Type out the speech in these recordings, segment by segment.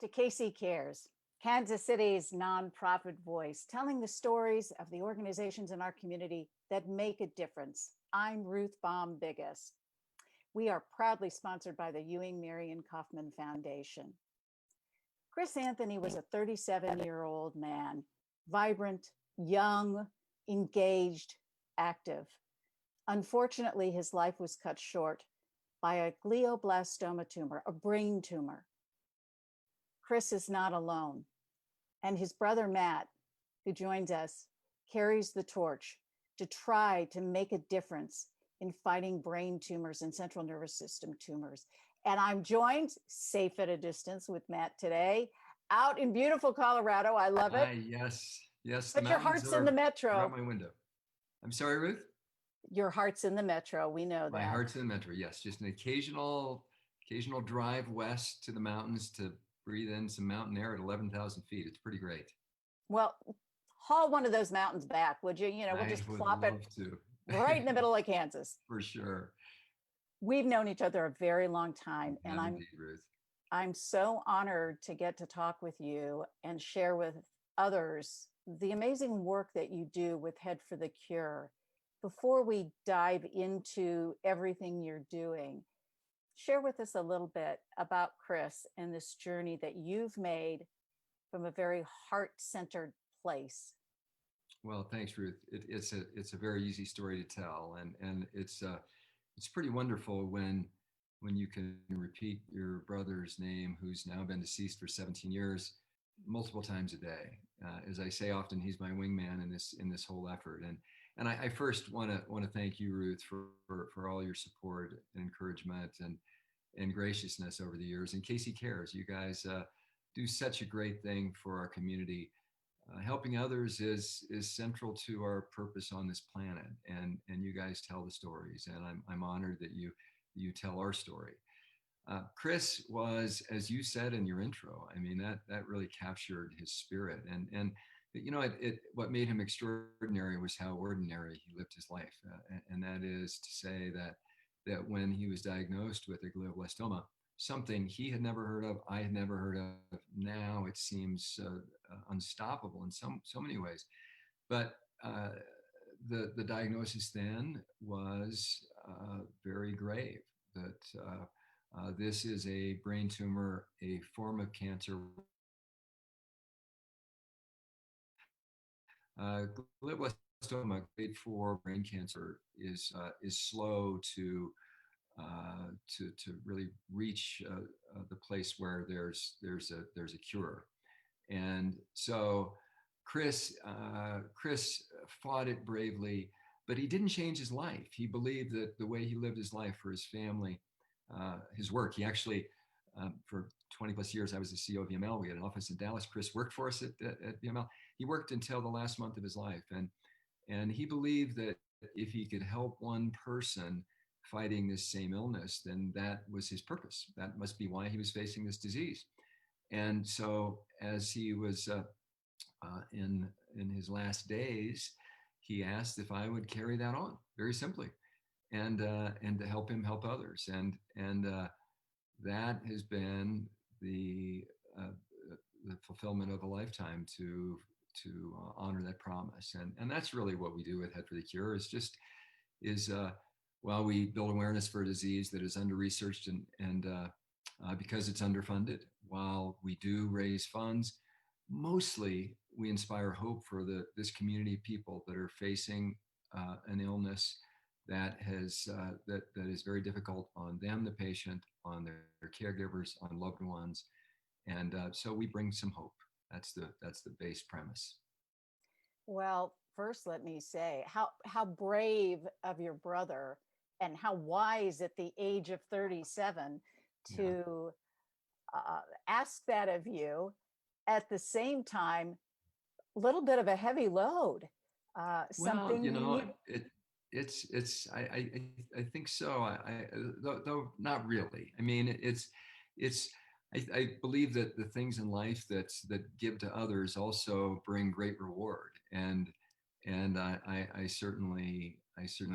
to KC Cares, Kansas City's nonprofit voice, telling the stories of the organizations in our community that make a difference. I'm Ruth Baum Biggest. We are proudly sponsored by the Ewing Marion Kaufman Foundation. Chris Anthony was a 37-year-old man, vibrant, young, engaged, active. Unfortunately, his life was cut short by a glioblastoma tumor, a brain tumor. Chris is not alone, and his brother Matt, who joins us, carries the torch to try to make a difference in fighting brain tumors and central nervous system tumors. And I'm joined, safe at a distance, with Matt today, out in beautiful Colorado. I love it. Yes. But your heart's in the metro. Out my window. I'm sorry, Ruth? Your heart's in the metro. We know that. My heart's in the metro, yes. Just an occasional drive west to the mountains to breathe in some mountain air at 11,000 feet. It's pretty great. Well, haul one of those mountains back, would you? We'll just plop it right in the middle of Kansas. For sure. We've known each other a very long time, and indeed, Ruth. I'm so honored to get to talk with you and share with others the amazing work that you do with Head for the Cure. Before we dive into everything you're doing, share with us a little bit about Chris and this journey that you've made from a very heart-centered place. Well, thanks, Ruth. It's a very easy story to tell, and it's pretty wonderful when you can repeat your brother's name, who's now been deceased for 17 years, multiple times a day. As I say often, he's my wingman in this whole effort. And I first want to thank you, Ruth, for all your support and encouragement and graciousness over the years. And KC Cares, you guys do such a great thing for our community. Helping others is central to our purpose on this planet, and you guys tell the stories, and I'm honored that you tell our story. Chris was, as you said in your intro, I mean that really captured his spirit, and what made him extraordinary was how ordinary he lived his life, and that is to say that when he was diagnosed with a glioblastoma, something he had never heard of, I had never heard of. Now it seems unstoppable in so many ways. But the diagnosis then was very grave, that this is a brain tumor, a form of cancer. Glioblastoma, grade 4 brain cancer, is slow to really reach the place where there's a cure. And so Chris fought it bravely, but he didn't change his life. He believed that the way he lived his life for his family, his work, he actually, for 20 plus years, I was the CEO of VML. We had an office in Dallas. Chris worked for us at VML. He worked until the last month of his life. And he believed that if he could help one person fighting this same illness, then that was his purpose. That must be why he was facing this disease. And so as he was in his last days, he asked if I would carry that on, very simply, and to help him help others. And that has been the fulfillment of a lifetime to honor that promise. And that's really what we do with Head for the Cure, while we build awareness for a disease that is under-researched and because it's underfunded, while we do raise funds, mostly we inspire hope for this community of people that are facing an illness that is very difficult on them, the patient, on their caregivers, on loved ones, and so we bring some hope. That's the base premise. Well, first, let me say how brave of your brother, and how wise at the age of 37 to ask that of you. At the same time, a little bit of a heavy load. Something it's I think so. Though not really. I mean, I believe that the things in life that give to others also bring great reward, and I certainly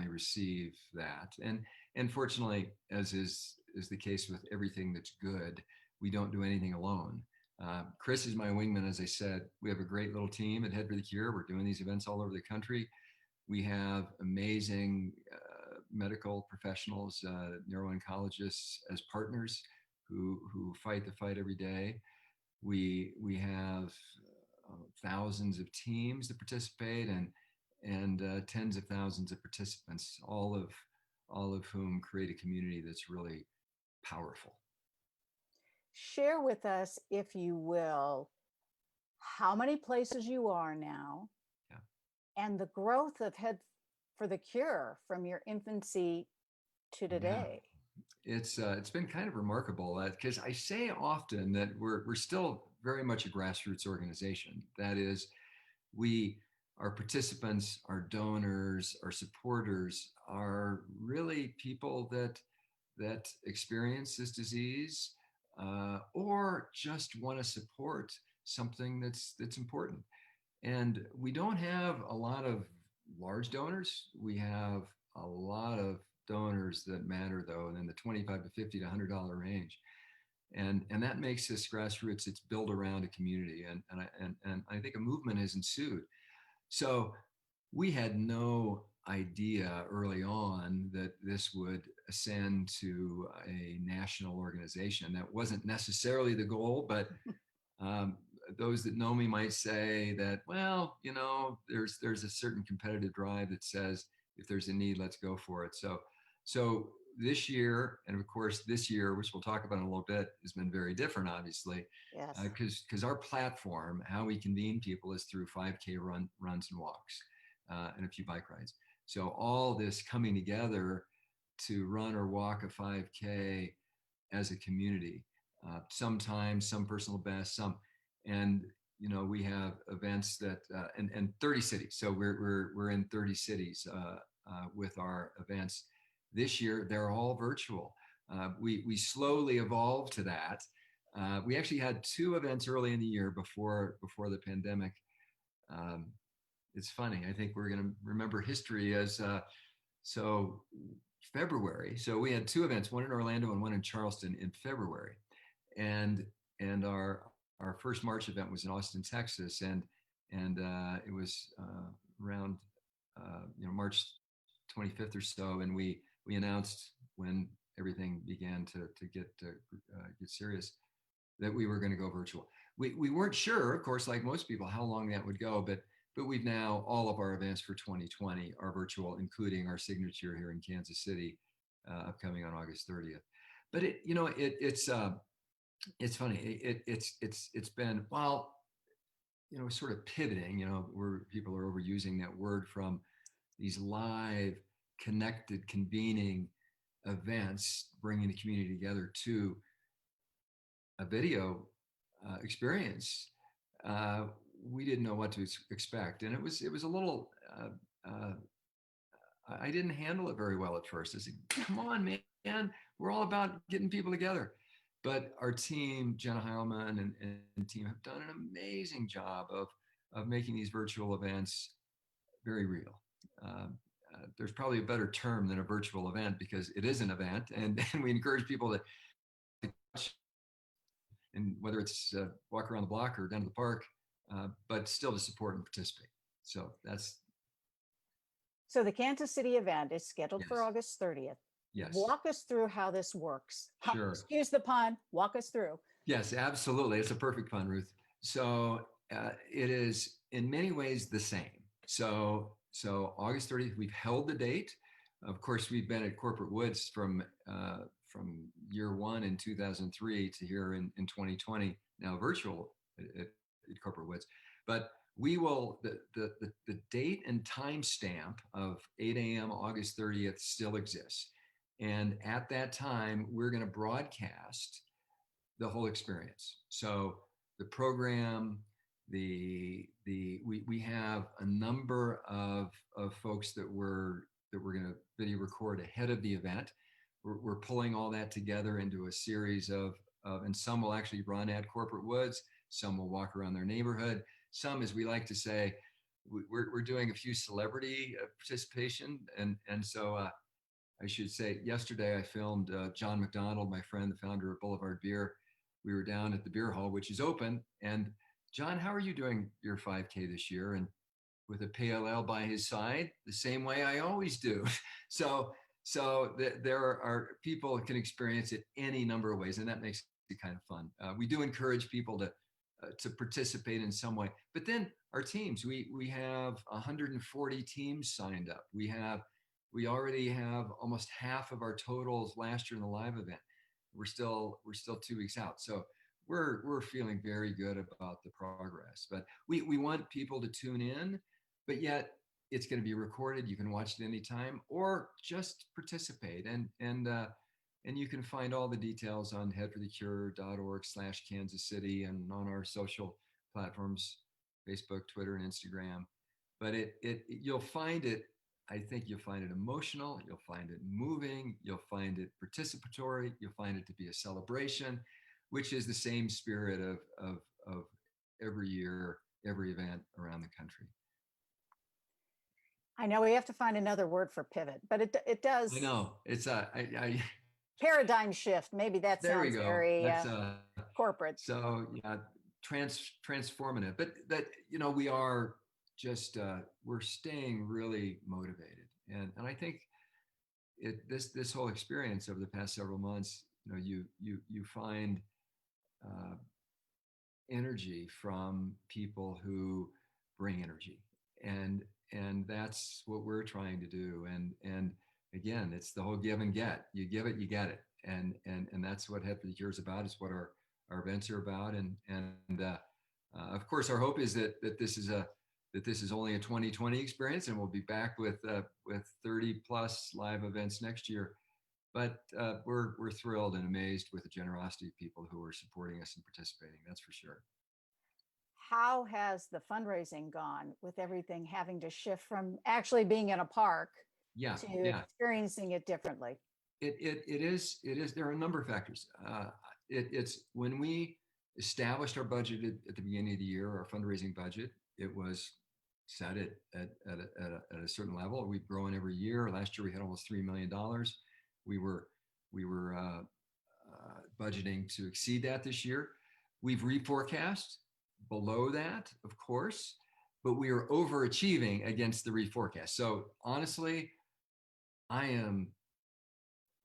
receive that. And fortunately, as is the case with everything that's good, we don't do anything alone. Chris is my wingman, as I said. We have a great little team at Head for the Cure. We're doing these events all over the country. We have amazing medical professionals, neuro-oncologists as partners who fight the fight every day. We have thousands of teams that participate and tens of thousands of participants, all of whom create a community that's really powerful. Share with us, if you will, how many places you are now, Yeah. and the growth of Head for the Cure from your infancy to today. Yeah. It's been kind of remarkable because I say often that we're still very much a grassroots organization. That is, our participants, our donors, our supporters are really people that experience this disease or just want to support something that's important. And we don't have a lot of large donors. We have a lot of donors that matter, though, and in the 25 to 50 to $100 range. And that makes this grassroots. It's built around a community, and I think a movement has ensued. So we had no idea early on that this would ascend to a national organization. That wasn't necessarily the goal, but those that know me might say that, well, there's a certain competitive drive that says if there's a need, let's go for it. So this year, and of course this year, which we'll talk about in a little bit, has been very different, obviously, Yes. Because our platform, how we convene people, is through 5K runs and walks, and a few bike rides. So all this coming together to run or walk a 5K as a community, sometimes some personal best, and we have events that and 30 cities. So we're in 30 cities with our events. This year, they're all virtual. We slowly evolved to that. We actually had 2 events early in the year before the pandemic. It's funny. I think we're going to remember history as February. So we had 2 events, one in Orlando and one in Charleston in February, and our first March event was in Austin, Texas, and it was around March 25th or so, and we announced when everything began to get serious that we were going to go virtual. We weren't sure, of course, like most people, how long that would go, but we've now, all of our events for 2020 are virtual, including our signature here in Kansas City, upcoming on August 30th. But it's funny. It's been, well, sort of pivoting, where people are overusing that word, from these live, connected, convening events, bringing the community together, to a video experience. We didn't know what to expect, and it was a little. I didn't handle it very well at first. I said, "Come on, man, we're all about getting people together." But our team, Jenna Heilman and team, have done an amazing job of making these virtual events very real. There's probably a better term than a virtual event, because it is an event, and we encourage people to, and whether it's walk around the block or down to the park, but still to support and participate. So So the Kansas City event is scheduled for yes. August 30th. Yes. Walk us through how this works. Sure. Excuse the pun. Walk us through. Yes, absolutely. It's a perfect pun, Ruth. So it is in many ways the same. So August 30th, we've held the date. Of course, we've been at Corporate Woods from year 1 in 2003 to here in 2020, now virtual at Corporate Woods. But we will, the date and time stamp of 8 a.m. August 30th still exists. And at that time, we're going to broadcast the whole experience. So the program, we have a number of folks that we're going to video record ahead of the event. We're pulling all that together into a series of, and some will actually run at Corporate Woods. Some will walk around their neighborhood. Some, as we like to say, we're doing a few celebrity participation. And so I should say, yesterday I filmed John McDonald, my friend, the founder of Boulevard Beer. we were down at the beer hall, which is open. And John, how are you doing your 5K this year? And with a PLL by his side, the same way I always do. So, there are people can experience it any number of ways, and that makes it kind of fun. We do encourage people to participate in some way. But then our teams, we have 140 teams signed up. We already have almost half of our totals last year in the live event. We're still 2 weeks out. So we're feeling very good about the progress. But we want people to tune in, but yet it's going to be recorded. You can watch it anytime, or just participate. And you can find all the details on headforthecure.org/Kansas City and on our social platforms, Facebook, Twitter, and Instagram. But you'll find it. I think you'll find it emotional. You'll find it moving. You'll find it participatory. You'll find it to be a celebration, which is the same spirit of every year, every event around the country. I know we have to find another word for pivot, but it does. I know it's paradigm shift. Maybe that there we sounds go. very That's corporate. So yeah, transformative. But we are just we're staying really motivated, and I think this whole experience over the past several months, you find energy from people who bring energy, and that's what we're trying to do. And again, it's the whole give and get. You give it, you get it, and that's what Head for the Cure is about. It's what our events are about, and of course, our hope is that this is only a 2020 experience, and we'll be back with 30 plus live events next year. But we're thrilled and amazed with the generosity of people who are supporting us and participating. That's for sure. How has the fundraising gone with everything having to shift from actually being in a park to experiencing it differently? It is. There are a number of factors. It's when we established our budget at the beginning of the year, our fundraising budget, it was set at a certain level. We've grown every year. Last year we had almost $3 million. We were budgeting to exceed that this year. We've reforecast below that, of course, but we are overachieving against the reforecast. So honestly, I am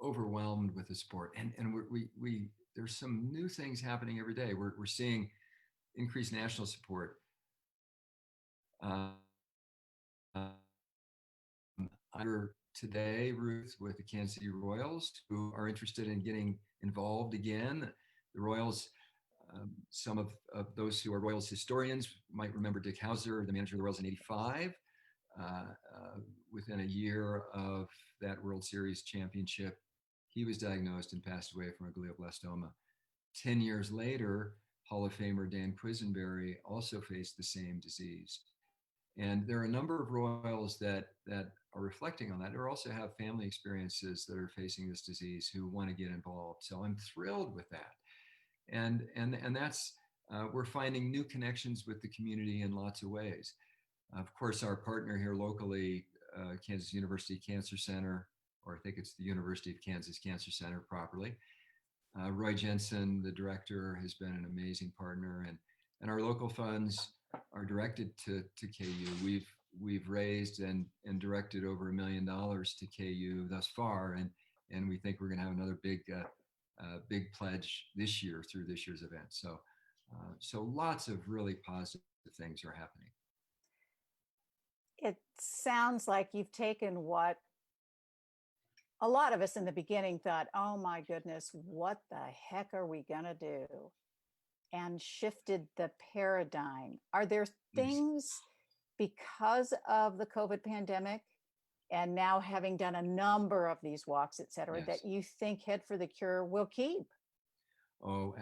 overwhelmed with the support, and we there's some new things happening every day. We're seeing increased national support. I'm today, Ruth, with the Kansas City Royals, who are interested in getting involved again. The Royals, some of those who are Royals historians might remember Dick Hauser, the manager of the Royals in '85. Within a year of that World Series championship, he was diagnosed and passed away from a glioblastoma. 10 years later, Hall of Famer Dan Quisenberry also faced the same disease. And there are a number of Royals that are reflecting on that, or also have family experiences that are facing this disease who want to get involved. So I'm thrilled with that. And that's, we're finding new connections with the community in lots of ways. Of course, our partner here locally, Kansas University Cancer Center, or I think it's the University of Kansas Cancer Center properly. Roy Jensen, the director, has been an amazing partner, and our local funds are directed to KU. We've raised and directed over $1 million to KU thus far, and we think we're going to have another big pledge this year through this year's event. So lots of really positive things are happening. It sounds like you've taken what a lot of us in the beginning thought, oh my goodness, what the heck are we going to do? And shifted the paradigm. Are there things because of the COVID pandemic and now having done a number of these walks, et cetera, that you think Head for the Cure will keep? Oh,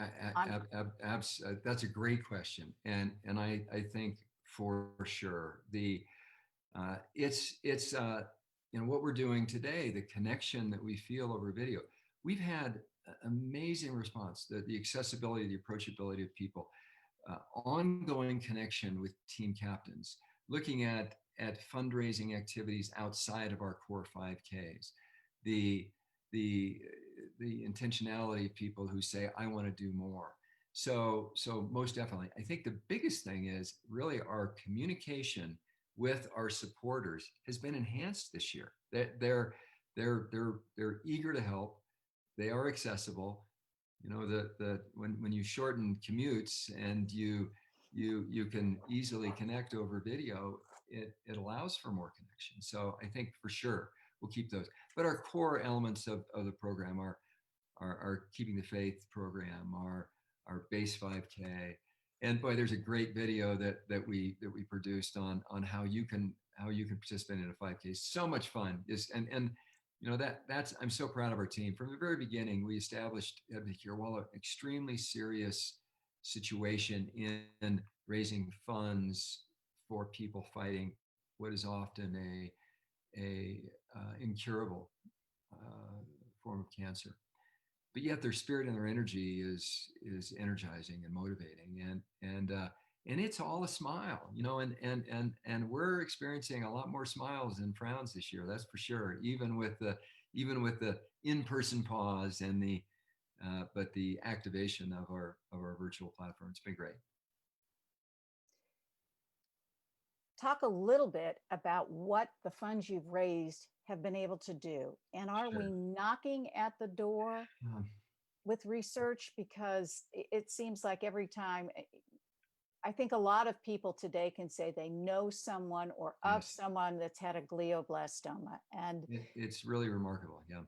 that's a great question. And I think for sure it's what we're doing today, the connection that we feel over video. We've had amazing response, the accessibility, the approachability of people, ongoing connection with team captains, looking at fundraising activities outside of our core 5Ks, the intentionality of people who say, I want to do more. So most definitely, I think the biggest thing is really our communication with our supporters has been enhanced this year. They're eager to help. They are accessible. You know, the when you shorten commutes and you can easily connect over video, it allows for more connection. So I think for sure we'll keep those. But our core elements of the program are our Keeping the Faith program, our base 5K. And boy, there's a great video that we produced on how you can participate in a 5K. So much fun. And you know that's I'm so proud of our team. From the very beginning, we established at the Curewalla an extremely serious situation in raising funds for people fighting what is often a incurable form of cancer, but yet their spirit and their energy is energizing and motivating, and it's all a smile, you know, and we're experiencing a lot more smiles than frowns this year, that's for sure, even with the in-person pause and the but the activation of our virtual platform, it's been great. Talk a little bit about what the funds you've raised have been able to do. And are we Sure. knocking at the door Um, with research? Because it seems like every time, I think a lot of people today can say they know someone or of yes, someone that's had a glioblastoma. And it's really remarkable, yeah.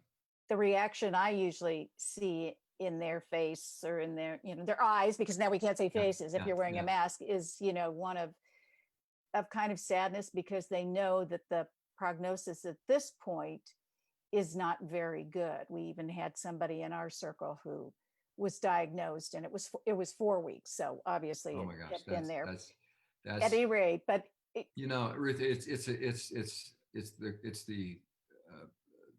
the reaction I usually see in their face or in their, their eyes, because now we can't say Yeah, faces if yeah, you're wearing a yeah. mask, is, one of kind of sadness, because they know that the prognosis at this point is not very good. We even had somebody in our circle who was diagnosed, and it was 4 weeks. So obviously Oh it my gosh, had been that's there that's at that's any rate. But Ruth, uh,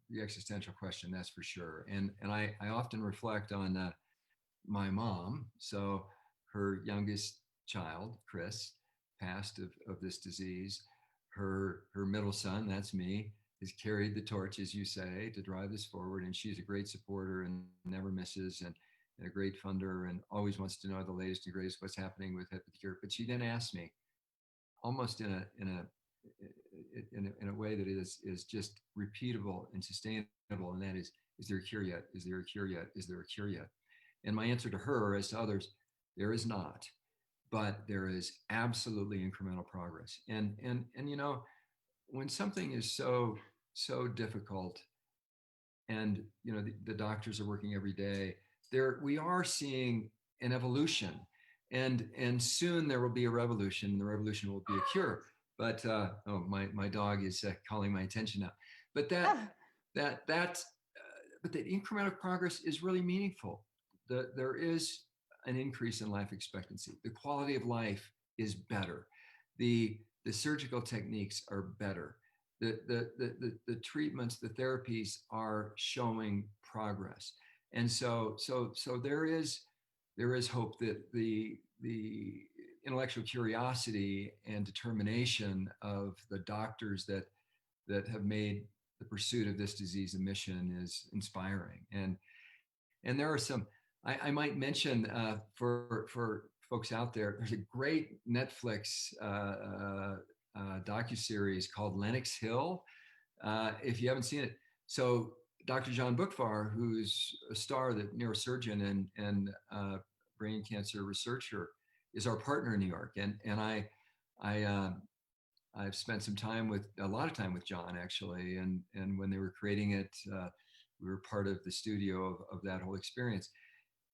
the existential question, that's for sure. And I often reflect on my mom. So her youngest child, Chris, passed of this disease. Her middle son, that's me, has carried the torch, as you say, to drive this forward. And she's a great supporter and never misses, and a great funder, and always wants to know the latest and greatest what's happening with Hep Cure. But she then asked me, almost in a way that is just repeatable and sustainable, and that is there a cure yet? Is there a cure yet? Is there a cure yet? And my answer to her, as to others, there is not, but there is absolutely incremental progress. And you know, when something is so difficult, and you know the doctors are working every day, there we are seeing an evolution, and soon there will be a revolution, and the revolution will be a cure. But oh, my dog is calling my attention now. But that but the incremental progress is really meaningful. There is an increase in life expectancy. The quality of life is better. The surgical techniques are better. The treatments, the therapies are showing progress. And so there is hope that the intellectual curiosity and determination of the doctors that have made the pursuit of this disease a mission is inspiring. And there are some, I might mention for folks out there, there's a great Netflix docuseries called Lenox Hill. If you haven't seen it, so Dr. John Bookvar, who's a star, the neurosurgeon and brain cancer researcher, is our partner in New York, and I I've spent a lot of time with John, actually, and when they were creating it, we were part of the studio of that whole experience,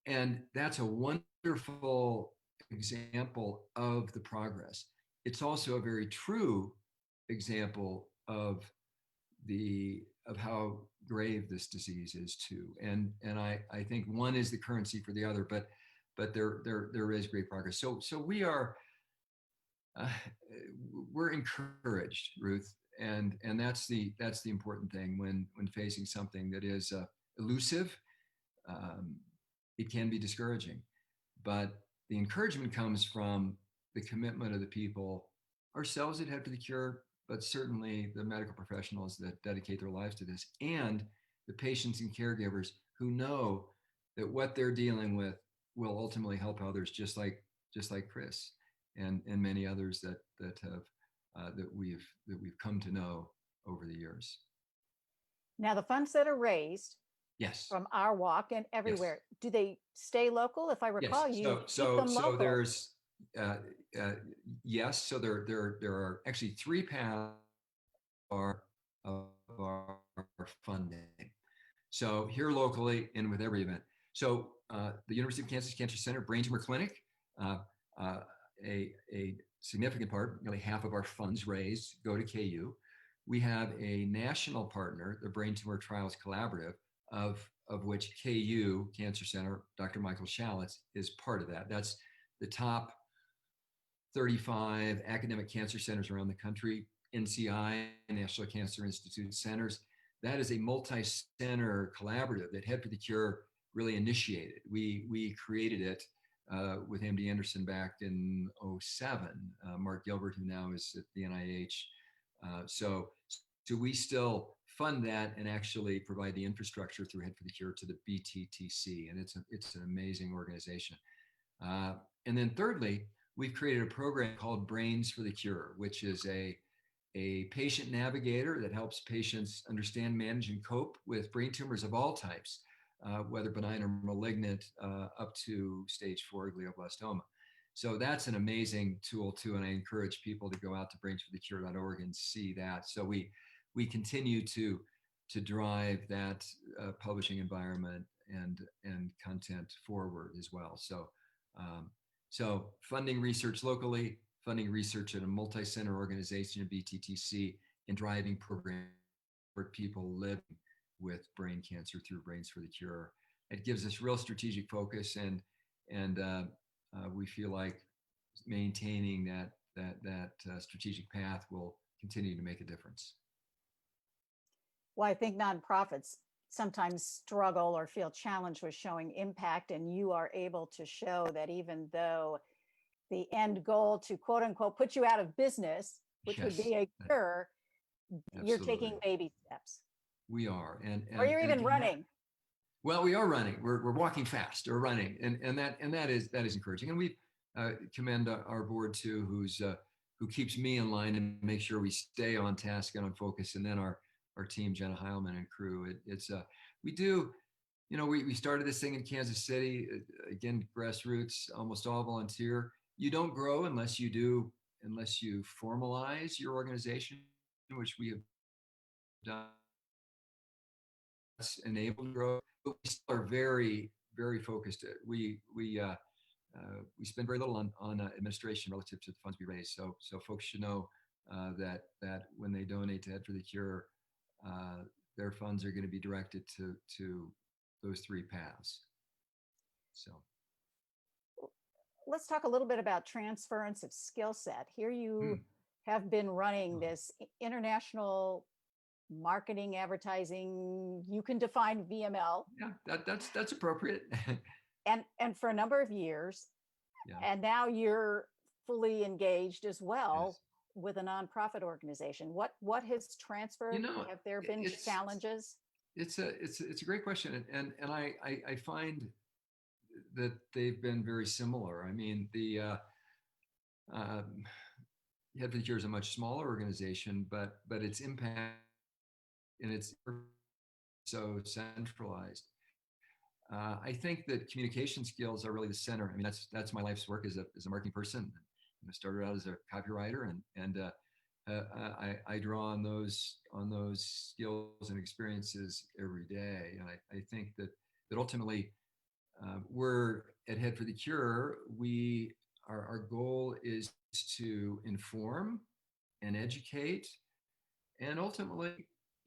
and that's a wonderful example of the progress. It's also a very true example of how grave this disease is too, and I think one is the currency for the other, but there is great progress. So uh, we're encouraged, Ruth, and that's the important thing when facing something that is elusive. Um, it can be discouraging, but the encouragement comes from the commitment of the people, ourselves at Head for the Cure, but certainly the medical professionals that dedicate their lives to this, and the patients and caregivers who know that what they're dealing with will ultimately help others, just like Chris and many others that we've come to know over the years. Now, the funds that are raised Yes. from our walk and Yes. everywhere, do they stay local? If I Yes. recall, you keep So them local. there's uh, uh, yes. So there are actually three paths of our funding. So here locally and with every event. So the University of Kansas Cancer Center Brain Tumor Clinic, uh, uh, a significant part, nearly half of our funds raised go to KU. We have a national partner, the Brain Tumor Trials Collaborative, of which KU Cancer Center, Dr. Michael Schalitz, is part of that. That's the top 35 academic cancer centers around the country, NCI, National Cancer Institute centers. That is a multi-center collaborative that Head for the Cure really initiated. We created it with MD Anderson back in '07. Mark Gilbert, who now is at the NIH. So we still fund that and actually provide the infrastructure through Head for the Cure to the BTTC, and it's an amazing organization. And then thirdly, we've created a program called Brains for the Cure, which is a patient navigator that helps patients understand, manage, and cope with brain tumors of all types, whether benign or malignant, up to stage 4 glioblastoma. So that's an amazing tool too, and I encourage people to go out to brainsforthecure.org and see that. So we continue to drive that publishing environment and content forward as well. So funding research locally, funding research at a multi-center organization at BTTC, and driving programs for people living with brain cancer through Brains for the Cure. It gives us real strategic focus, and we feel like maintaining that strategic path will continue to make a difference. Well, I think nonprofits sometimes struggle or feel challenged with showing impact, and you are able to show that even though the end goal to quote unquote put you out of business, which would Yes, be a cure, you're taking absolutely. baby steps. We are, Or you're and it even can happen. running. Well, we are running. We're walking fast or running, and that is encouraging. And we commend our board too, who keeps me in line and make sure we stay on task and on focus. And then our team, Jenna Heilman and crew. It's we do. You know, we started this thing in Kansas City, again, grassroots, almost all volunteer. You don't grow unless you formalize your organization, which we have done. That's enabled growth, but we still are very, very focused. We spend very little on administration relative to the funds we raise. So folks should know that when they donate to Head for the Cure, their funds are going to be directed to those three paths. So Let's talk a little bit about transference of skill set. Here you have been running this international marketing, advertising. You can define VML. Yeah, that's appropriate. and for a number of years. Yeah. And now you're fully engaged as well. Yes. With a nonprofit organization. What has transferred? Have there been challenges? It's a great question, and I find that they've been very similar. I mean, the Head for the Cure is a much smaller organization, but its impact and it's so centralized. I think that communication skills are really the center. I mean, that's my life's work as a marketing person. I started out as a copywriter, and I draw on those skills and experiences every day. And I think that ultimately, we're at Head for the Cure. Our goal is to inform and educate, and ultimately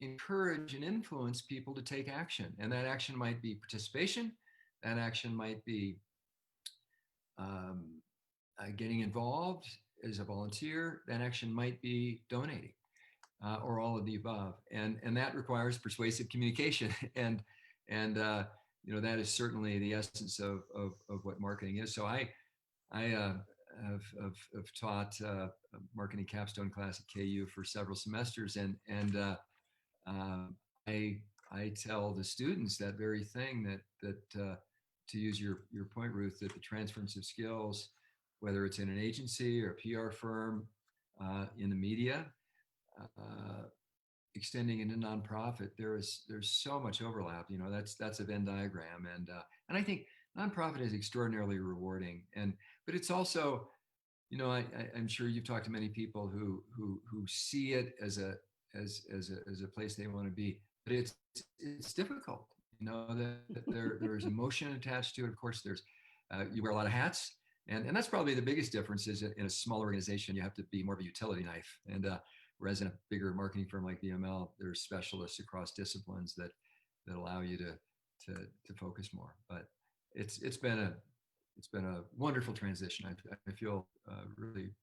encourage and influence people to take action. And that action might be participation. That action might be getting involved as a volunteer. That action might be donating, or all of the above. And that requires persuasive communication. and that is certainly the essence of what marketing is. So I have taught marketing capstone class at KU for several semesters, and I tell the students that very thing, that to use your point, Ruth, that the transference of skills, whether it's in an agency or a PR firm, in the media, uh, extending into nonprofit, there's so much overlap. That's a Venn diagram, and I think nonprofit is extraordinarily rewarding, but it's also, I'm sure you've talked to many people who see it as a place they want to be, but it's difficult. That there's emotion attached to it. Of course, there's you wear a lot of hats, and that's probably the biggest difference. Is in a small organization, you have to be more of a utility knife, and whereas in a bigger marketing firm like VML, there's specialists across disciplines that allow you to focus more. But it's been a wonderful transition. I feel really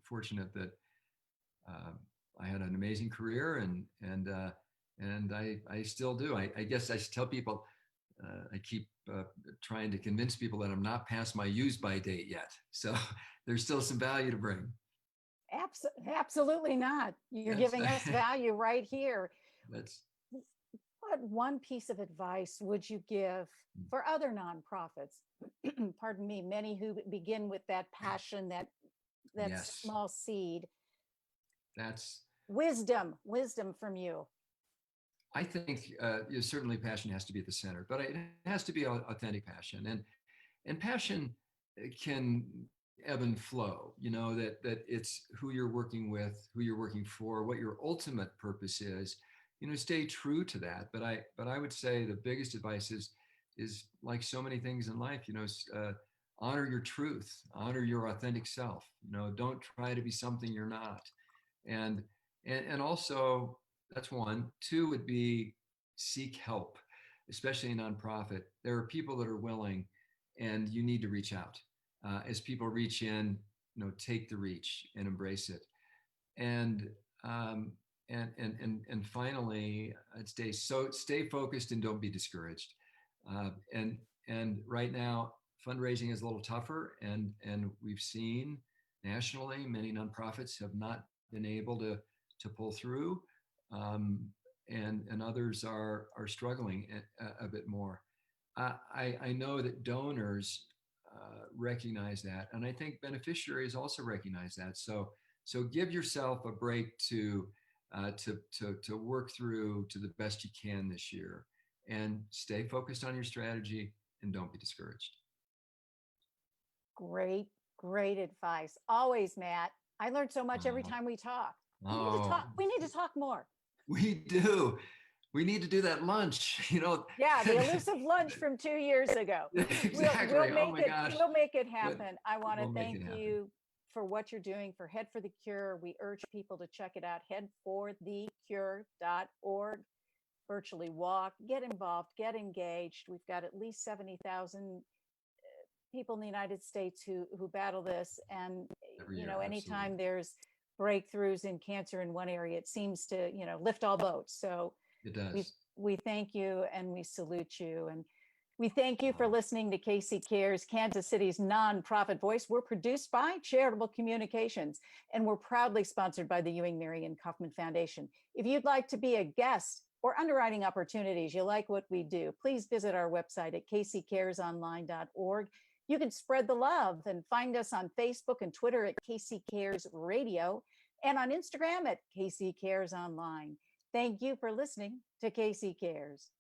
fortunate that I had an amazing career, and I still do. I guess I tell people, I keep trying to convince people that I'm not past my use by date yet. So there's still some value to bring. Absolutely not. You're giving us value right here. That's What one piece of advice would you give for other nonprofits? Pardon me, many who begin with that passion, that yes. small seed. That's wisdom from you. I think certainly passion has to be at the center, but it has to be authentic passion, and passion can ebb and flow. That it's who you're working with, who you're working for, what your ultimate purpose is. Stay true to that. But I would say the biggest advice is like so many things in life. Honor your truth, honor your authentic self. Don't try to be something you're not, and also that's one. Two would be seek help, especially in nonprofit. There are people that are willing, and you need to reach out. As people reach in, take the reach and embrace it. And and finally, I'd stay focused and don't be discouraged. And right now, fundraising is a little tougher, and we've seen nationally many nonprofits have not been able to pull through, and others are struggling a bit more. I know that donors recognize that, and I think beneficiaries also recognize that. So give yourself a break to work through to the best you can this year, and stay focused on your strategy, and don't be discouraged. Great advice. Always, Matt. I learned so much every time we talk. We need to talk more. We do. We need to do that lunch, Yeah, the elusive lunch from 2 years ago. Exactly. We'll make it happen. I want to thank you for what you're doing for Head for the Cure. We urge people to check it out, headforthecure.org. Virtually walk, get involved, get engaged. We've got at least 70,000 people in the United States who battle this. And, anytime absolutely. there's breakthroughs in cancer in one area, it seems to, lift all boats. So it does. We thank you and we salute you. And we thank you for listening to KC Cares, Kansas City's nonprofit voice. We're produced by Charitable Communications, and we're proudly sponsored by the Ewing Marion Kauffman Foundation. If you'd like to be a guest or underwriting opportunities, you like what we do, please visit our website at kccaresonline.org. You can spread the love and find us on Facebook and Twitter at KC Cares Radio, and on Instagram at KC Cares Online. Thank you for listening to KC Cares.